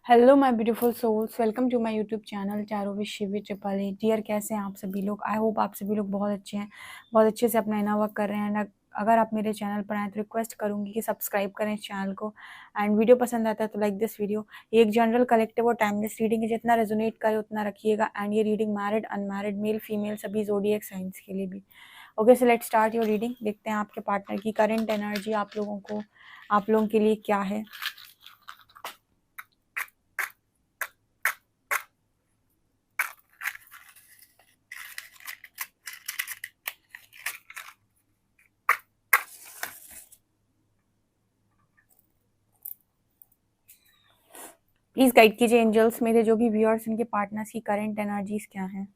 Hello my beautiful souls, welcome to my YouTube channel tarot with Shivi triple A. Dear, कैसे हैं आप सभी लोग? आई होप आप सभी लोग बहुत अच्छे हैं, बहुत अच्छे से अपना इनर वर्क कर रहे हैं। अगर आप मेरे चैनल पर आए तो रिक्वेस्ट करूंगी कि सब्सक्राइब करें इस चैनल को, एंड वीडियो पसंद आता है तो लाइक दिस वीडियो। ये एक जनरल कलेक्टिव और टाइमलेस रीडिंग है, जितना रेजोनेट करे उतना रखिएगा। एंड ये reading married, unmarried, male female सभी ज़ोडिएक साइंस के लिए भी। Okay, so let's start your reading. देखते हैं आपके पार्टनर की करंट एनर्जी आप लोगों के लिए क्या है। प्लीज गाइड कीजिए एंजल्स, मेरे जो भी व्यूअर्स उनके पार्टनर्स की करंट एनर्जीज क्या हैं।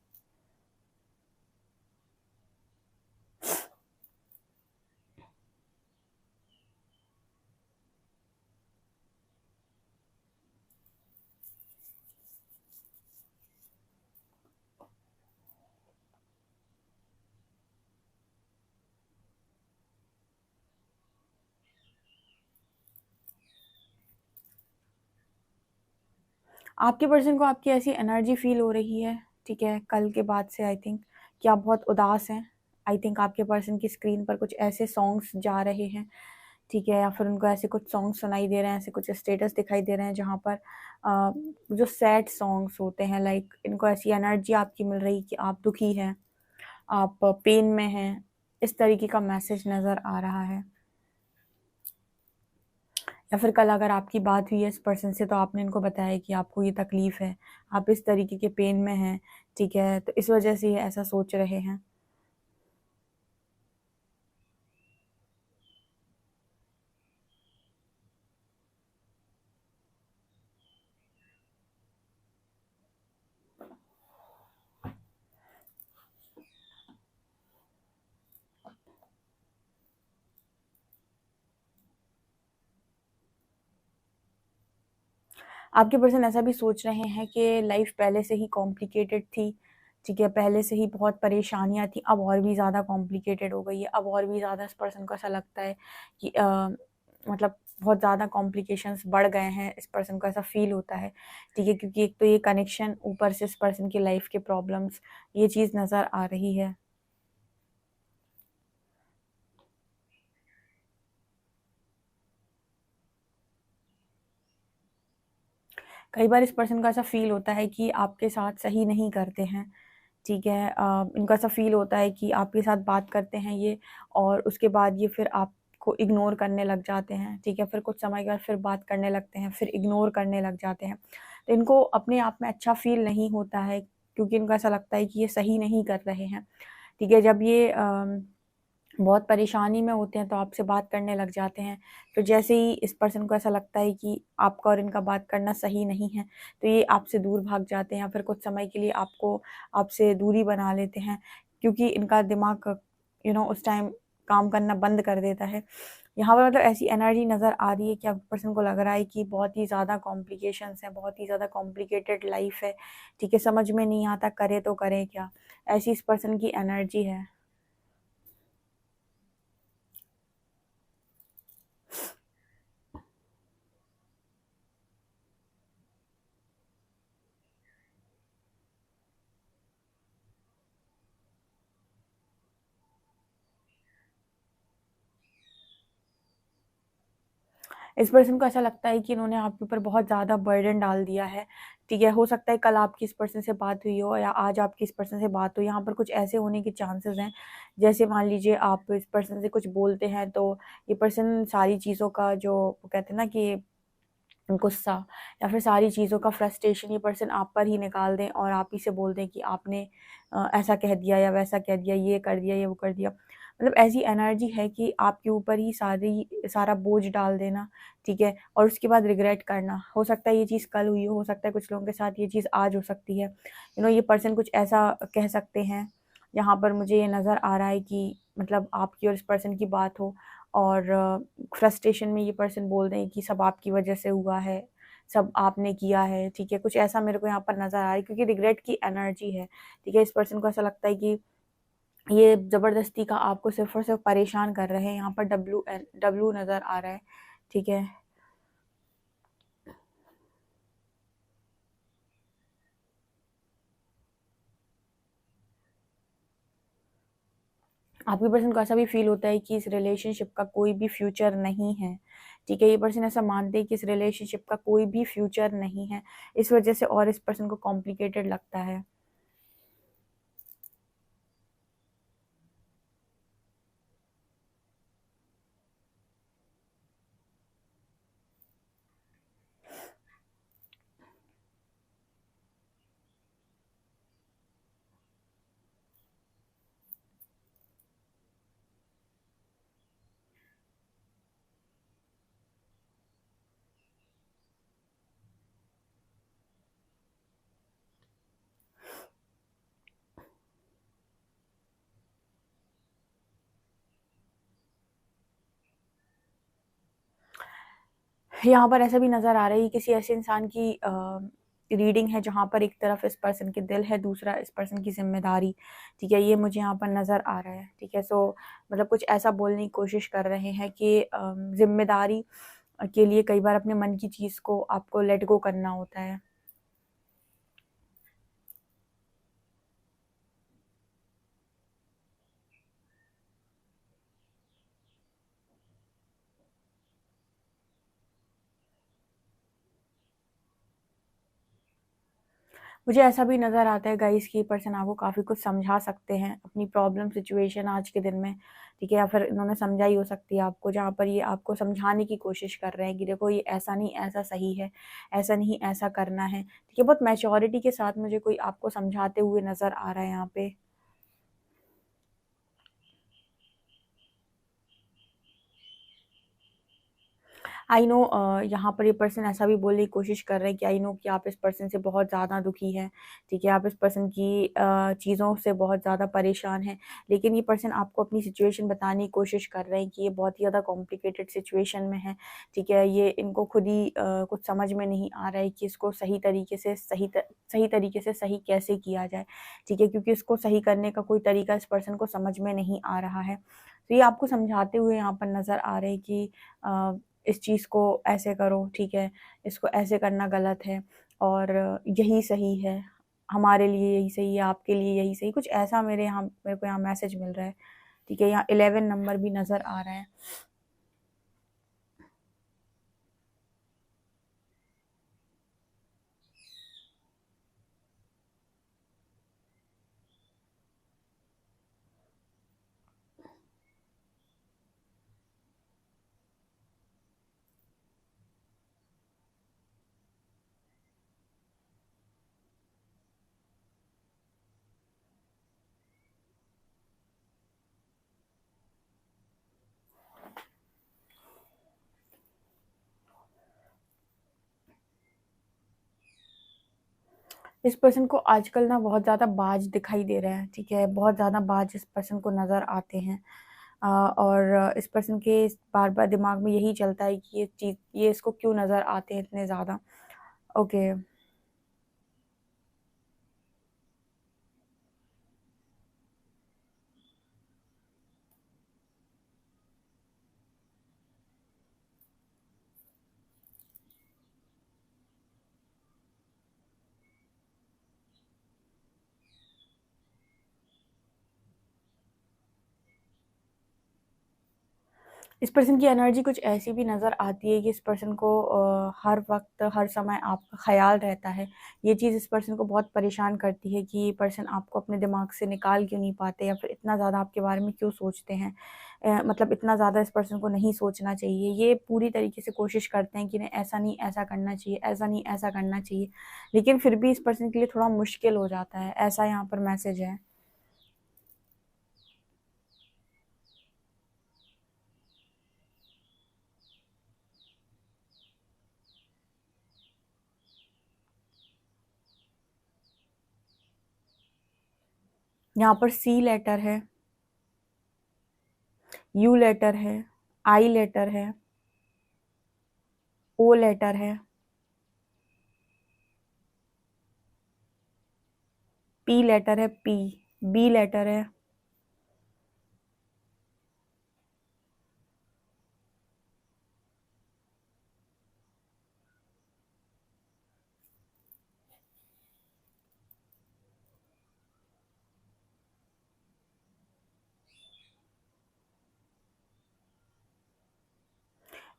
आपके पर्सन को आपकी ऐसी एनर्जी फील हो रही है, ठीक है, कल के बाद से आई थिंक कि आप बहुत उदास हैं। आई थिंक आपके पर्सन की स्क्रीन पर कुछ ऐसे सॉन्ग्स जा रहे हैं, ठीक है, या फिर उनको ऐसे कुछ सॉन्ग्स सुनाई दे रहे हैं, ऐसे कुछ स्टेटस दिखाई दे रहे हैं जहाँ पर जो सैड सॉन्ग्स होते हैं, लाइक इनको ऐसी एनर्जी आपकी मिल रही कि आप दुखी हैं, आप पेन में हैं। इस तरीके का मैसेज नज़र आ रहा है। या फिर कल अगर आपकी बात हुई है इस पर्सन से तो आपने इनको बताया कि आपको ये तकलीफ है, आप इस तरीके के पेन में हैं, ठीक है, तो इस वजह से ये ऐसा सोच रहे हैं। आपके पर्सन ऐसा भी सोच रहे हैं कि लाइफ पहले से ही कॉम्प्लिकेटेड थी, ठीक है, पहले से ही बहुत परेशानियां थी, अब और भी ज़्यादा कॉम्प्लिकेटेड हो गई है। अब और भी ज़्यादा इस पर्सन को ऐसा लगता है कि मतलब बहुत ज़्यादा कॉम्प्लिकेशंस बढ़ गए हैं, इस पर्सन को ऐसा फील होता है, ठीक है, क्योंकि एक तो ये कनेक्शन, ऊपर से इस पर्सन की लाइफ के प्रॉब्लम्स, ये चीज़ नज़र आ रही है। कई बार इस पर्सन को ऐसा फ़ील होता है कि आपके साथ सही नहीं करते हैं, ठीक है, इनको ऐसा फ़ील होता है कि आपके साथ बात करते हैं ये, और उसके बाद ये फिर आपको इग्नोर करने लग जाते हैं, ठीक है, फिर कुछ समय के बाद फिर बात करने लगते हैं, फिर इग्नोर करने लग जाते हैं। तो इनको अपने आप में अच्छा फ़ील नहीं होता है, क्योंकि इनको ऐसा लगता है कि ये सही नहीं कर रहे हैं, ठीक है। जब ये बहुत परेशानी में होते हैं तो आपसे बात करने लग जाते हैं। फिर जैसे ही इस पर्सन को ऐसा लगता है कि आपका और इनका बात करना सही नहीं है, तो ये आपसे दूर भाग जाते हैं, या फिर कुछ समय के लिए आपसे दूरी बना लेते हैं, क्योंकि इनका दिमाग उस टाइम काम करना बंद कर देता है। यहाँ पर मतलब ऐसी एनर्जी नज़र आ रही है कि आप पर्सन को लग रहा है कि बहुत ही ज़्यादा कॉम्प्लिकेशंस हैं, बहुत ही ज़्यादा कॉम्प्लिकेटेड लाइफ है, ठीक है, समझ में नहीं आता करे तो करें क्या। ऐसी इस पर्सन की एनर्जी है। इस पर्सन को ऐसा लगता है कि इन्होंने आपके ऊपर बहुत ज़्यादा बर्डन डाल दिया है, ठीक है। हो सकता है कल आपकी इस पर्सन से बात हुई हो या आज आपकी इस पर्सन से बात हो, यहाँ पर कुछ ऐसे होने के चांसेस हैं, जैसे मान लीजिए आप इस पर्सन से कुछ बोलते हैं तो ये पर्सन सारी चीज़ों का जो वो कहते हैं ना कि गुस्सा, या फिर सारी चीज़ों का फ्रस्ट्रेशन ये पर्सन आप पर ही निकाल दें और आप ही से बोल दें कि आपने ऐसा कह दिया या वैसा कह दिया, ये कर दिया, ये वो कर दिया। मतलब ऐसी एनर्जी है कि आपके ऊपर ही सारा बोझ डाल देना, ठीक है, और उसके बाद रिग्रेट करना। हो सकता है ये चीज़ कल हुई हो सकता है कुछ लोगों के साथ ये चीज़ आज हो सकती है। ये पर्सन कुछ ऐसा कह सकते हैं, यहाँ पर मुझे ये नज़र आ रहा है कि मतलब आपकी और इस पर्सन की बात हो, और फ्रस्ट्रेशन में ये पर्सन बोल दें कि सब आपकी वजह से हुआ है, सब आपने किया है, ठीक है, कुछ ऐसा मेरे को यहाँ पर नज़र आ रहा है, क्योंकि रिग्रेट की एनर्जी है, ठीक है। इस पर्सन को ऐसा लगता है कि ये ज़बरदस्ती का आपको सिर्फ़ और सिर्फ़ परेशान कर रहे हैं। यहाँ पर डब्ल्यू नज़र आ रहा है, ठीक है। आपके पर्सन को ऐसा भी फील होता है कि इस रिलेशनशिप का कोई भी फ्यूचर नहीं है, ठीक है। ये पर्सन ऐसा मानते हैं कि इस रिलेशनशिप का कोई भी फ्यूचर नहीं है, इस वजह से और इस पर्सन को कॉम्प्लिकेटेड लगता है। यहाँ पर ऐसा भी नज़र आ रहा है कि किसी ऐसे इंसान की रीडिंग है जहाँ पर एक तरफ इस पर्सन के दिल है, दूसरा इस पर्सन की ज़िम्मेदारी, ठीक है। ये मुझे यहाँ पर नज़र आ रहा है, ठीक है। सो मतलब कुछ ऐसा बोलने की कोशिश कर रहे हैं कि ज़िम्मेदारी के लिए कई बार अपने मन की चीज़ को आपको लेट गो करना होता है। मुझे ऐसा भी नज़र आता है गाइस कि ये पर्सन आपको काफ़ी कुछ समझा सकते हैं अपनी प्रॉब्लम सिचुएशन आज के दिन में, ठीक है। या फिर इन्होंने समझाई हो सकती है आपको, जहाँ पर ये आपको समझाने की कोशिश कर रहे हैं कि देखो ये ऐसा नहीं ऐसा सही है, ऐसा नहीं ऐसा करना है, ठीक है। बहुत मैच्योरिटी के साथ मुझे कोई आपको समझाते हुए नज़र आ रहा है यहाँ पे। आई नो यहाँ पर ये पर्सन ऐसा भी बोलने की कोशिश कर रहे हैं कि आई नो कि आप इस पर्सन से बहुत ज़्यादा दुखी हैं, ठीक है। आप इस पर्सन की चीज़ों से बहुत ज़्यादा परेशान हैं, लेकिन ये पर्सन आपको अपनी सिचुएशन बताने की कोशिश कर रहे हैं कि ये बहुत ही ज़्यादा कॉम्प्लिकेटेड सिचुएशन में है, ठीक है। ये इनको खुद ही कुछ समझ में नहीं आ रहा है कि इसको सही तरीके से सही तरीके से सही कैसे किया जाए, ठीक है, क्योंकि इसको सही करने का कोई तरीका इस पर्सन को समझ में नहीं आ रहा है। तो ये आपको समझाते हुए यहाँ पर नज़र आ रहे हैं कि अ, इस चीज़ को ऐसे करो, ठीक है, इसको ऐसे करना गलत है और यही सही है, हमारे लिए यही सही है, आपके लिए यही सही, कुछ ऐसा मेरे को यहाँ मैसेज मिल रहा है, ठीक है। यहाँ 11 नंबर भी नज़र आ रहा है। इस पर्सन को आजकल ना बहुत ज़्यादा बाज दिखाई दे रहे हैं, ठीक है, बहुत ज़्यादा बाज इस पर्सन को नज़र आते हैं। और इस पर्सन के बार-बार दिमाग में यही चलता है कि ये इसको क्यों नज़र आते हैं इतने ज़्यादा। ओके। इस पर्सन की एनर्जी कुछ ऐसी भी नज़र आती है कि इस पर्सन को हर वक्त हर समय आपका ख़्याल रहता है। ये चीज़ इस पर्सन को बहुत परेशान करती है कि ये पर्सन आपको अपने दिमाग से निकाल क्यों नहीं पाते या फिर इतना ज़्यादा आपके बारे में क्यों सोचते हैं। मतलब इतना ज़्यादा इस पर्सन को नहीं सोचना चाहिए। ये पूरी तरीके से कोशिश करते हैं कि नहीं ऐसा नहीं ऐसा करना चाहिए, ऐसा नहीं ऐसा करना चाहिए, लेकिन फिर भी इस पर्सन के लिए थोड़ा मुश्किल हो जाता है, ऐसा यहाँ पर मैसेज है। यहाँ पर सी लेटर है, यू लेटर है, आई लेटर है, ओ लेटर है, पी लेटर है, बी लेटर है,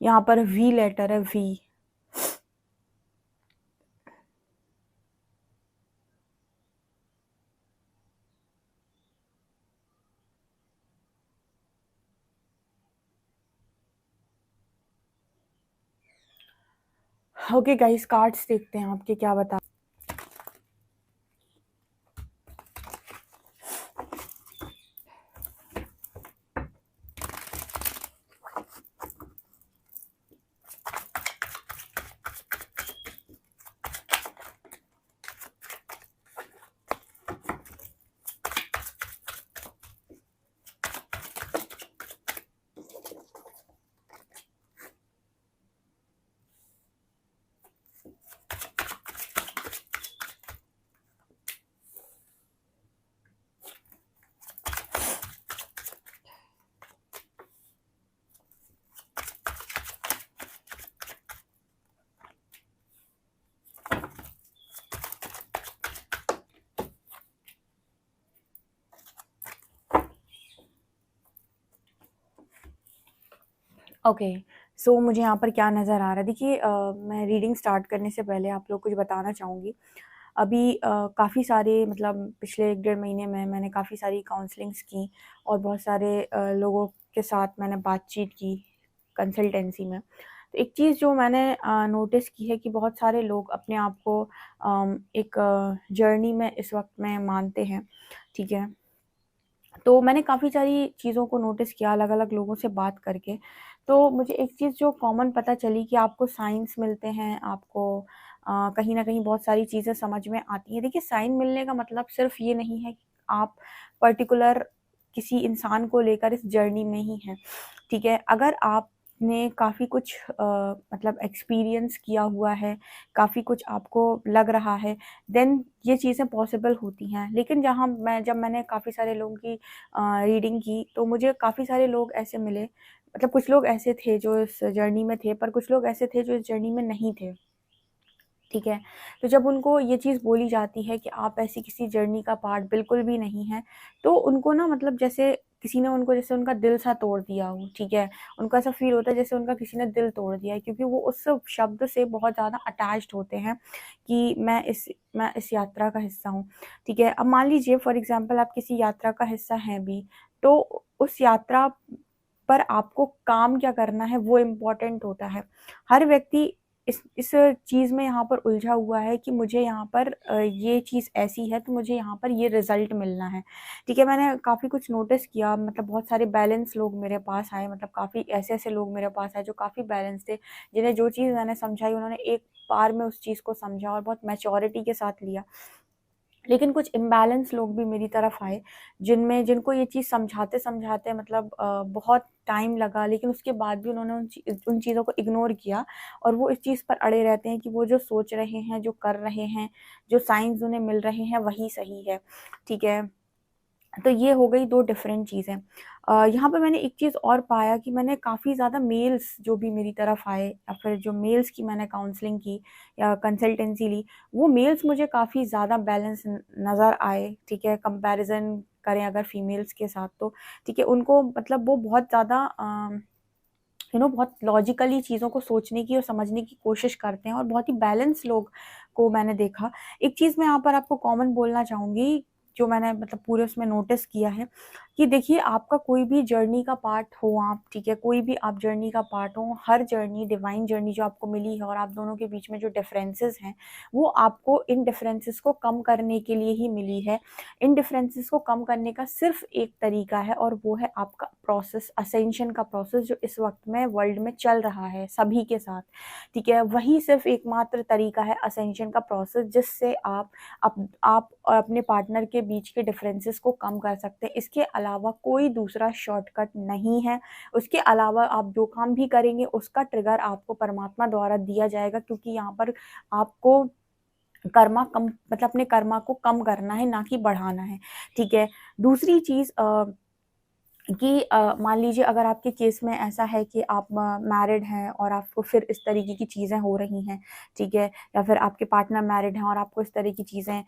यहाँ पर वी लेटर है, वी। ओके गाइस, कार्ड्स देखते हैं आपके क्या बता। ओके, सो मुझे यहाँ पर क्या नज़र आ रहा है, देखिए मैं रीडिंग स्टार्ट करने से पहले आप लोग कुछ बताना चाहूँगी। अभी काफ़ी सारे मतलब पिछले 1 डेढ़ महीने में मैंने काफ़ी सारी काउंसलिंग्स की और बहुत सारे लोगों के साथ मैंने बातचीत की कंसल्टेंसी में। तो एक चीज़ जो मैंने नोटिस की है कि बहुत सारे लोग अपने आप को एक जर्नी में इस वक्त में मानते हैं, ठीक है। तो मैंने काफ़ी सारी चीज़ों को नोटिस किया अलग-अलग लोगों से बात करके। तो मुझे एक चीज़ जो कॉमन पता चली कि आपको साइन्स मिलते हैं, आपको कहीं न कहीं बहुत सारी चीज़ें समझ में आती हैं। देखिए, साइन मिलने का मतलब सिर्फ़ ये नहीं है कि आप पर्टिकुलर किसी इंसान को लेकर इस जर्नी में ही हैं, ठीक है। अगर आपने काफ़ी कुछ मतलब एक्सपीरियंस किया हुआ है, काफ़ी कुछ आपको लग रहा है, देन ये चीज़ें पॉसिबल होती हैं। लेकिन जब मैंने काफ़ी सारे लोगों की रीडिंग की, तो मुझे काफ़ी सारे लोग ऐसे मिले, मतलब कुछ लोग ऐसे थे जो इस जर्नी में थे, पर कुछ लोग ऐसे थे जो इस जर्नी में नहीं थे, ठीक है। तो जब उनको ये चीज़ बोली जाती है कि आप ऐसी किसी जर्नी का पार्ट बिल्कुल भी नहीं हैं, तो उनको ना मतलब जैसे किसी ने उनको जैसे उनका दिल सा तोड़ दिया हो, ठीक है। उनको ऐसा फ़ील होता है जैसे उनका किसी ने दिल तोड़ दिया है, क्योंकि वो उस शब्द से बहुत ज़्यादा अटैच्ड होते हैं कि मैं इस यात्रा का हिस्सा हूँ, ठीक है। अब मान लीजिए फॉर एग्ज़ाम्पल आप किसी यात्रा का हिस्सा हैं भी, तो उस यात्रा पर आपको काम क्या करना है वो इम्पोर्टेंट होता है। हर व्यक्ति इस चीज़ में यहाँ पर उलझा हुआ है कि मुझे यहाँ पर ये चीज़ ऐसी है तो मुझे यहाँ पर ये रिज़ल्ट मिलना है, ठीक है। मैंने काफ़ी कुछ नोटिस किया, मतलब बहुत सारे बैलेंस लोग मेरे पास आए, मतलब काफ़ी ऐसे-ऐसे लोग मेरे पास आए जो काफ़ी बैलेंस थे, जिन्हें जो चीज़ मैंने समझाई उन्होंने एक बार में उस चीज़ को समझा और बहुत मैच्योरिटी के साथ लिया। लेकिन कुछ इम्बैलेंस लोग भी मेरी तरफ आए, जिनको ये चीज़ समझाते-समझाते मतलब बहुत टाइम लगा, लेकिन उसके बाद भी उन्होंने उन चीज़ों को इग्नोर किया और वो इस चीज़ पर अड़े रहते हैं कि वो जो सोच रहे हैं, जो कर रहे हैं, जो साइन्स उन्हें मिल रहे हैं, वही सही है, ठीक है। तो ये हो गई 2 डिफरेंट चीज़ें। यहाँ पे मैंने एक चीज़ और पाया कि मैंने काफ़ी ज़्यादा मेल्स जो भी मेरी तरफ आए या फिर जो मेल्स की मैंने काउंसलिंग की या कंसल्टेंसी ली, वो मेल्स मुझे काफ़ी ज़्यादा बैलेंस नज़र आए, ठीक है, कंपैरिज़न करें अगर फीमेल्स के साथ तो, ठीक है। उनको मतलब वो बहुत ज़्यादा बहुत लॉजिकली चीज़ों को सोचने की और समझने की कोशिश करते हैं और बहुत ही बैलेंस लोग को मैंने देखा। एक चीज़ मैं यहाँ पर आपको कॉमन बोलना चाहूँगी, जो मैंने मतलब पूरे उसमें नोटिस किया है कि देखिए, आपका कोई भी जर्नी का पार्ट हो आप, ठीक है, कोई भी आप जर्नी का पार्ट हो, हर जर्नी डिवाइन जर्नी जो आपको मिली है और आप दोनों के बीच में जो डिफरेंसेस हैं, वो आपको इन डिफरेंसेस को कम करने के लिए ही मिली है। इन डिफरेंसेस को कम करने का सिर्फ़ एक तरीका है और वो है आपका प्रोसेस, असेंशन का प्रोसेस जो इस वक़्त में वर्ल्ड में चल रहा है सभी के साथ, ठीक है? वही सिर्फ़ एकमात्र तरीका है असेंशन का प्रोसेस, जिससे आप और अपने पार्टनर के बीच के डिफरेंसेस को कम कर सकते हैं। इसके अलावा कोई दूसरा शॉर्टकट नहीं है। उसके अलावा आप जो काम भी करेंगे उसका ट्रिगर आपको परमात्मा द्वारा दिया जाएगा, क्योंकि यहाँ पर आपको कर्मा कम मतलब अपने कर्मा को कम करना है, ना कि बढ़ाना है, ठीक है? दूसरी चीज़ कि मान लीजिए अगर आपके केस में ऐसा है कि आप मैरिड हैं और आपको फिर इस तरीके की चीज़ें हो रही हैं, ठीक है? या फिर आपके पार्टनर मैरिड हैं और आपको इस तरह की चीज़ें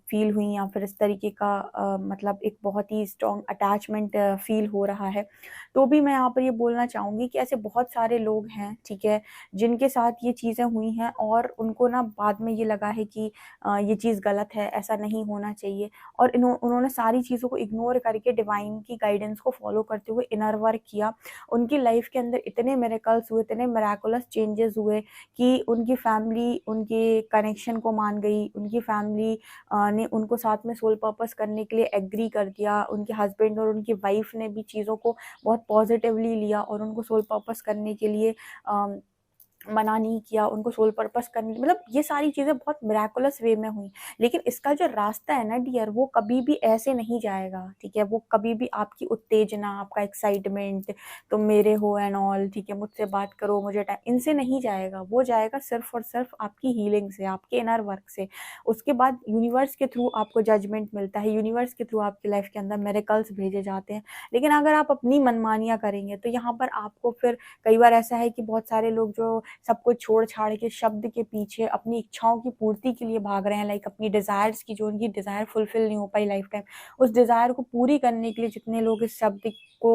फ़ील हुई या फिर इस तरीके का मतलब एक बहुत ही स्ट्रॉन्ग अटैचमेंट फ़ील हो रहा है, तो भी मैं यहाँ पर ये बोलना चाहूँगी कि ऐसे बहुत सारे लोग हैं, ठीक है? जिनके साथ ये चीज़ें हुई हैं और उनको ना बाद में ये लगा है कि ये चीज़ गलत है, ऐसा नहीं होना चाहिए। और उन्होंने सारी चीज़ों को इग्नोर करके डिवाइन की गाइडेंस को फॉलो करते हुए इनर वर्क किया। उनकी लाइफ के अंदर इतने मिरेकल्स हुए, इतने मिराकुलस चेंजेस हुए कि उनकी फैमिली उनके कनेक्शन को मान गई। उनकी फैमिली ने उनको साथ में सोल पर्पस करने के लिए एग्री कर दिया। उनके हस्बैंड और उनकी वाइफ ने भी चीज़ों को बहुत पॉजिटिवली लिया और उनको सोल पर्पस करने के लिए अ, मना नहीं किया, उनको सोल पर्पस करने मतलब ये सारी चीज़ें बहुत मिरेकुलस वे में हुई। लेकिन इसका जो रास्ता है ना डियर, वो कभी भी ऐसे नहीं जाएगा, ठीक है? वो कभी भी आपकी उत्तेजना, आपका एक्साइटमेंट, तुम मेरे हो एंड ऑल, ठीक है? मुझसे बात करो, मुझे टाइम, इनसे नहीं जाएगा। वो जाएगा सिर्फ़ और सिर्फ़ आपकी हीलिंग से, आपके इनर वर्क से। उसके बाद यूनिवर्स के थ्रू आपको जजमेंट मिलता है, यूनिवर्स के थ्रू आपकी लाइफ़ के अंदर मिरेकल्स भेजे जाते हैं। लेकिन अगर आप अपनी मनमानियाँ करेंगे, तो यहाँ पर आपको फिर कई बार ऐसा है कि बहुत सारे लोग जो सब कुछ छोड़-छाड़ के शब्द के पीछे अपनी इच्छाओं की पूर्ति के लिए भाग रहे हैं, लाइक अपनी डिज़ायर्स की, जो उनकी डिज़ायर फुलफ़िल नहीं हो पाई लाइफ़ टाइम, उस डिज़ायर को पूरी करने के लिए जितने लोग इस शब्द को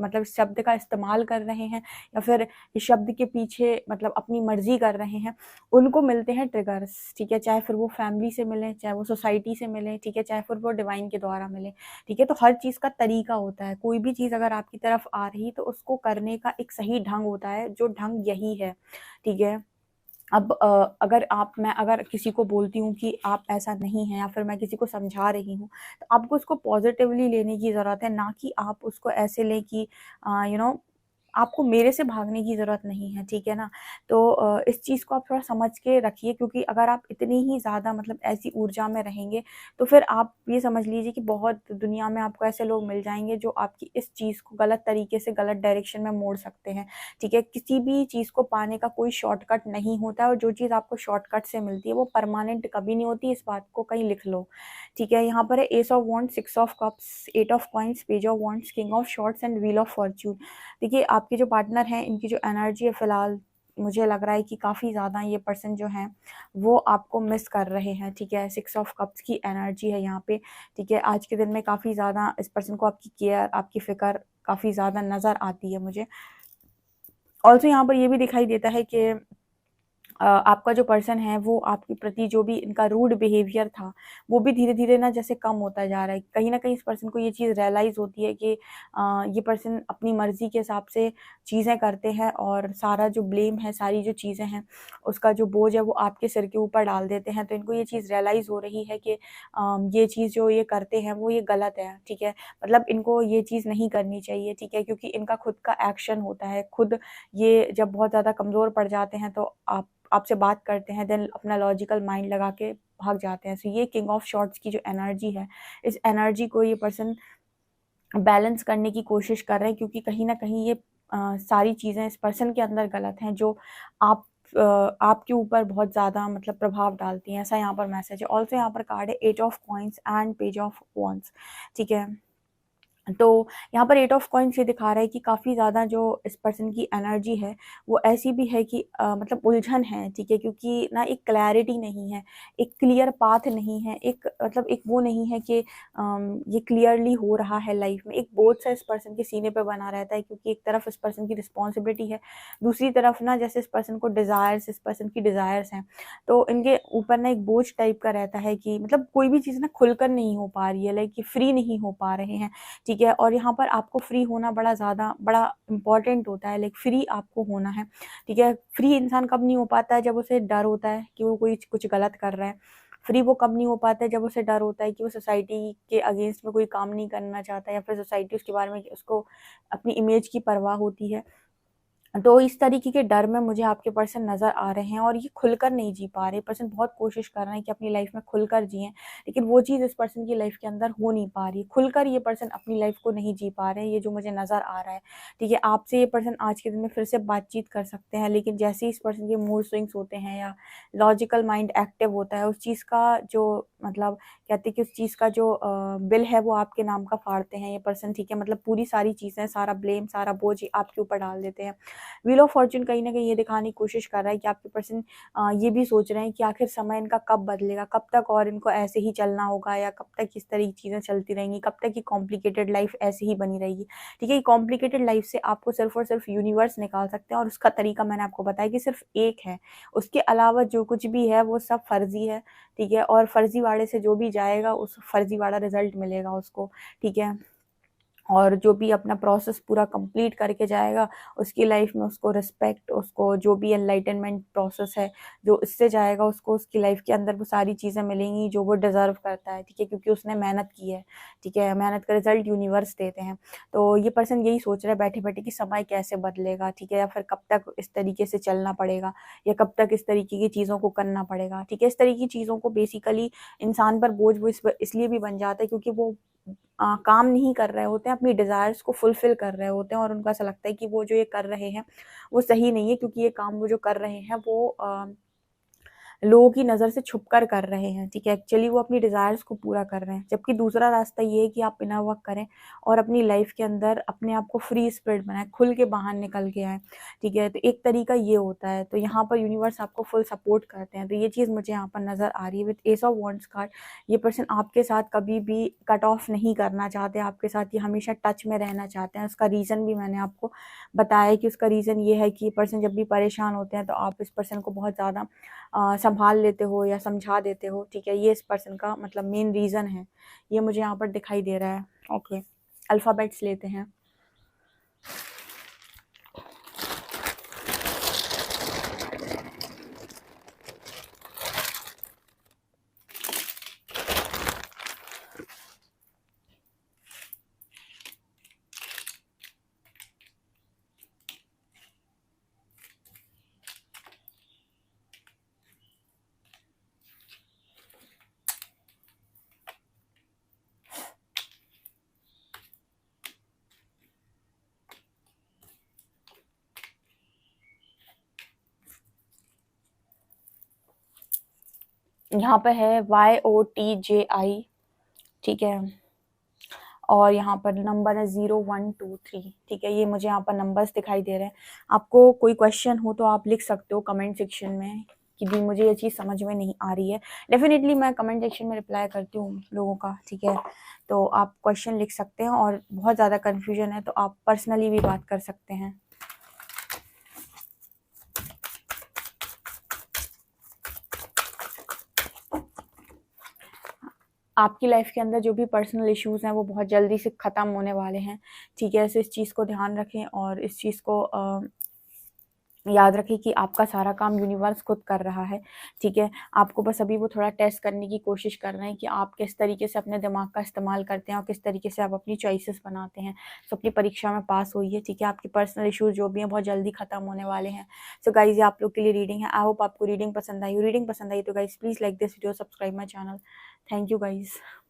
मतलब इस शब्द का इस्तेमाल कर रहे हैं या फिर इस शब्द के पीछे मतलब अपनी मर्ज़ी कर रहे हैं, उनको मिलते हैं ट्रिगर्स, ठीक है? चाहे फिर वो फैमिली से मिलें, चाहे वो सोसाइटी से मिलें, ठीक है? चाहे फिर वो डिवाइन के द्वारा मिलें, ठीक है? तो हर चीज़ का तरीका होता है। कोई भी चीज़ अगर आपकी तरफ आ रही तो उसको करने का एक सही ढंग होता है, जो ढंग यही है, ठीक है? अब मैं अगर किसी को बोलती हूँ कि आप ऐसा नहीं है या फिर मैं किसी को समझा रही हूँ, तो आपको उसको पॉज़िटिवली लेने की ज़रूरत है, ना कि आप उसको ऐसे लें कि यू नो आपको मेरे से भागने की ज़रूरत नहीं है, ठीक है ना? तो इस चीज़ को आप थोड़ा समझ के रखिए, क्योंकि अगर आप इतनी ही ज़्यादा मतलब ऐसी ऊर्जा में रहेंगे, तो फिर आप ये समझ लीजिए कि बहुत दुनिया में आपको ऐसे लोग मिल जाएँगे जो आपकी इस चीज़ को गलत तरीके से गलत डायरेक्शन में मोड़ सकते हैं, ठीक है? किसी भी चीज़ को पाने का कोई शॉर्टकट नहीं होता है और जो चीज़ आपको शॉर्टकट से मिलती है वो परमानेंट कभी नहीं होती, इस बात को कहीं लिख लो, ठीक है? यहाँ पर है ace of wands, six of cups, eight of coins, page of wands, king of swords and wheel of fortune. देखिए, आपके जो पार्टनर हैं, इनकी जो एनर्जी है फ़िलहाल मुझे लग रहा है कि काफ़ी ज़्यादा ये पर्सन जो हैं, वो आपको मिस कर रहे हैं, ठीक है? सिक्स ऑफ कप्स की एनर्जी है यहाँ पे, ठीक है? आज के दिन में काफ़ी ज़्यादा इस पर्सन को आपकी केयर, आपकी फ़िक्र काफ़ी ज़्यादा नज़र आती है मुझे। ऑल्सो यहाँ पर ये भी दिखाई देता है कि आपका जो पर्सन है वो आपके प्रति जो भी इनका रूड बिहेवियर था, वो भी धीरे-धीरे ना जैसे कम होता जा रहा है। कहीं न कहीं इस पर्सन को ये चीज़ रियलाइज़ होती है कि ये पर्सन अपनी मर्ज़ी के हिसाब से चीज़ें करते हैं और सारा जो ब्लेम है, सारी जो चीज़ें हैं, उसका जो बोझ है वो आपके सिर के ऊपर डाल देते हैं। तो इनको ये चीज़ रियलाइज़ हो रही है कि ये चीज़ जो ये करते हैं वो ये गलत है, ठीक है? मतलब इनको ये चीज़ नहीं करनी चाहिए, ठीक है? क्योंकि इनका खुद का एक्शन होता है, खुद ये जब बहुत ज़्यादा कमज़ोर पड़ जाते हैं तो आपसे बात करते हैं, देन अपना लॉजिकल माइंड लगा के भाग जाते हैं। सो ये किंग ऑफ शॉर्ट्स की जो एनर्जी है, इस एनर्जी को ये पर्सन बैलेंस करने की कोशिश कर रहे हैं, क्योंकि कहीं न कहीं ये सारी चीज़ें इस पर्सन के अंदर गलत हैं जो आप आपके ऊपर बहुत ज़्यादा मतलब प्रभाव डालती हैं, ऐसा यहाँ पर मैसेज है। ऑल्सो यहाँ पर कार्ड है eight of coins and page of wands, ठीक है? तो यहाँ पर एट ऑफ कॉइन्स ये दिखा रहा है कि काफ़ी ज़्यादा जो इस पर्सन की एनर्जी है, वो ऐसी भी है कि मतलब उलझन है, ठीक है? क्योंकि ना एक क्लैरिटी नहीं है, एक क्लियर पाथ नहीं है, एक मतलब एक वो नहीं है कि ये क्लियरली हो रहा है लाइफ में। एक बोझ सा इस पर्सन के सीने पे बना रहता है, क्योंकि एक तरफ इस पर्सन की रिस्पॉन्सिबिलिटी है, दूसरी तरफ ना जैसे इस पर्सन को डिज़ायर्स, इस पर्सन की डिज़ायर्स हैं, तो इनके ऊपर ना एक बोझ टाइप का रहता है कि मतलब कोई भी चीज़ ना खुलकर नहीं हो पा रही है, लाइक ये फ्री नहीं हो पा रहे हैं। ठीक है? और यहाँ पर आपको फ्री होना बड़ा इम्पोर्टेंट होता है, लाइक फ्री आपको होना है, ठीक है? फ्री इंसान कब नहीं हो पाता है, जब उसे डर होता है कि वो कोई कुछ गलत कर रहा है। फ्री वो कब नहीं हो पाता है, जब उसे डर होता है कि वो सोसाइटी के अगेंस्ट में कोई काम नहीं करना चाहता, या फिर सोसाइटी उसके बारे में उसको अपनी इमेज की परवाह होती है। तो इस तरीके के डर में मुझे आपके पर्सन नज़र आ रहे हैं और ये खुलकर नहीं जी पा रहे। पर्सन बहुत कोशिश कर रहे हैं कि अपनी लाइफ में खुलकर जिएँ, लेकिन वो चीज़ इस पर्सन की लाइफ के अंदर हो नहीं पा रही। खुलकर ये पर्सन अपनी लाइफ को नहीं जी पा रहे हैं, ये जो मुझे नज़र आ रहा है। ठीक है, आपसे ये पर्सन आज के दिन में फिर से बातचीत कर सकते हैं, लेकिन जैसे ही इस पर्सन के मूड स्विंग्स होते हैं या लॉजिकल माइंड एक्टिव होता है, उस चीज़ का जो मतलब कहते हैं कि उस चीज़ का जो बिल है वो आपके नाम का फाड़ते हैं ये पर्सन। ठीक है, मतलब पूरी सारी चीज़ें, सारा ब्लेम, सारा बोझ आपके ऊपर डाल देते हैं। व्हील ऑफ फॉर्च्यून कहीं न कहीं ये दिखाने की कोशिश कर रहा है कि आपके पर्सन ये भी सोच रहे हैं कि आखिर समय इनका कब बदलेगा, कब तक और इनको ऐसे ही चलना होगा या कब तक इस तरह की चीज़ें चलती रहेंगी, कब तक ये कॉम्प्लिकेटेड लाइफ़ ऐसे ही बनी रहेगी। ठीक है, ये कॉम्प्लिकेटेड लाइफ़ से आपको सिर्फ़ और सिर्फ़ यूनिवर्स निकाल सकते हैं और उसका तरीका मैंने आपको बताया कि सिर्फ़ एक है। उसके अलावा जो कुछ भी है वो सब फ़र्ज़ी है, ठीक है? और फ़र्ज़ीवाड़े से जो भी जाएगा उस फ़र्ज़ीवाड़ा रिज़ल्ट मिलेगा उसको, ठीक है? और जो भी अपना प्रोसेस पूरा कंप्लीट करके जाएगा, उसकी लाइफ में उसको रिस्पेक्ट, उसको जो भी एनलाइटनमेंट प्रोसेस है, जो इससे जाएगा उसको उसकी लाइफ के अंदर वो सारी चीज़ें मिलेंगी जो वो डिज़र्व करता है, ठीक है? क्योंकि उसने मेहनत की है, ठीक है? मेहनत का रिज़ल्ट यूनिवर्स देते हैं। तो ये पर्सन यही सोच रहा है बैठे-बैठे कि समय कैसे बदलेगा, ठीक है? या फिर कब तक इस तरीके से चलना पड़ेगा या कब तक इस तरीके की चीज़ों को करना पड़ेगा, ठीक है? इस तरह की चीज़ों को बेसिकली इंसान पर बोझ वो इसलिए भी बन जाता है क्योंकि वो काम नहीं कर रहे होते हैं, अपनी डिज़ायर्स को फुलफ़िल कर रहे होते हैं और उनको ऐसा लगता है कि वो जो ये कर रहे हैं, वो सही नहीं है क्योंकि ये काम वो जो कर रहे हैं वो लोगों की नज़र से छुपकर कर रहे हैं, ठीक है? एक्चुअली वो अपनी डिज़ायर्स को पूरा कर रहे हैं। जबकि दूसरा रास्ता ये है कि आप इनर वर्क करें और अपनी लाइफ़ के अंदर अपने आप को फ्री स्पिरिट बनाएँ, खुल के बाहर निकल के आएँ, ठीक है? तो एक तरीका ये होता है, तो यहाँ पर यूनिवर्स आपको फुल सपोर्ट करते हैं। तो ये चीज़ मुझे यहाँ पर नज़र आ रही है with S of wands card. ये पर्सन आपके साथ कभी भी कट ऑफ नहीं करना चाहते, आपके साथ ये हमेशा टच में रहना चाहते हैं। उसका रीज़न भी मैंने आपको बताया है कि उसका रीज़न ये है कि ये पर्सन जब भी परेशान होते हैं, तो आप इस पर्सन को बहुत ज़्यादा सँभाल लेते हो या समझा देते हो, ठीक है? ये इस पर्सन का मतलब मेन रीज़न है। ये मुझे यहाँ पर दिखाई दे रहा है। ओके, अल्फ़ाबेट्स लेते हैं। यहाँ पे है YOTJI, ठीक है? और यहाँ पर नंबर है 0123, ठीक है? ये मुझे यहाँ पर नंबर्स दिखाई दे रहे हैं। आपको कोई क्वेश्चन हो तो आप लिख सकते हो कमेंट सेक्शन में कि दी मुझे ये चीज़ समझ में नहीं आ रही है। डेफ़िनेटली मैं कमेंट सेक्शन में रिप्लाई करती हूँ लोगों का, ठीक है? तो आप क्वेश्चन लिख सकते हैं और बहुत ज़्यादा कन्फ्यूजन है तो आप पर्सनली भी बात कर सकते हैं। आपकी लाइफ के अंदर जो भी पर्सनल इश्यूज़ हैं वो बहुत जल्दी से ख़त्म होने वाले हैं, ठीक है? तो इस चीज़ को ध्यान रखें और इस चीज़ को याद रखें कि आपका सारा काम यूनिवर्स खुद कर रहा है, ठीक है? आपको बस अभी वो थोड़ा टेस्ट करने की कोशिश कर रहे हैं कि आप किस तरीके से अपने दिमाग का इस्तेमाल करते हैं और किस तरीके से आप अपनी चॉइसेस बनाते हैं। सो अपनी परीक्षा में पास होइए, ठीक है? आपके पर्सनल इश्यूज़ जो भी हैं बहुत जल्दी ख़त्म होने वाले हैं। सो गाइज़ ये आप लोग के लिए रीडिंग है। आई होप आपको रीडिंग पसंद आई हो। रीडिंग पसंद आई तो guys please like this video, subscribe my channel. Thank you guys.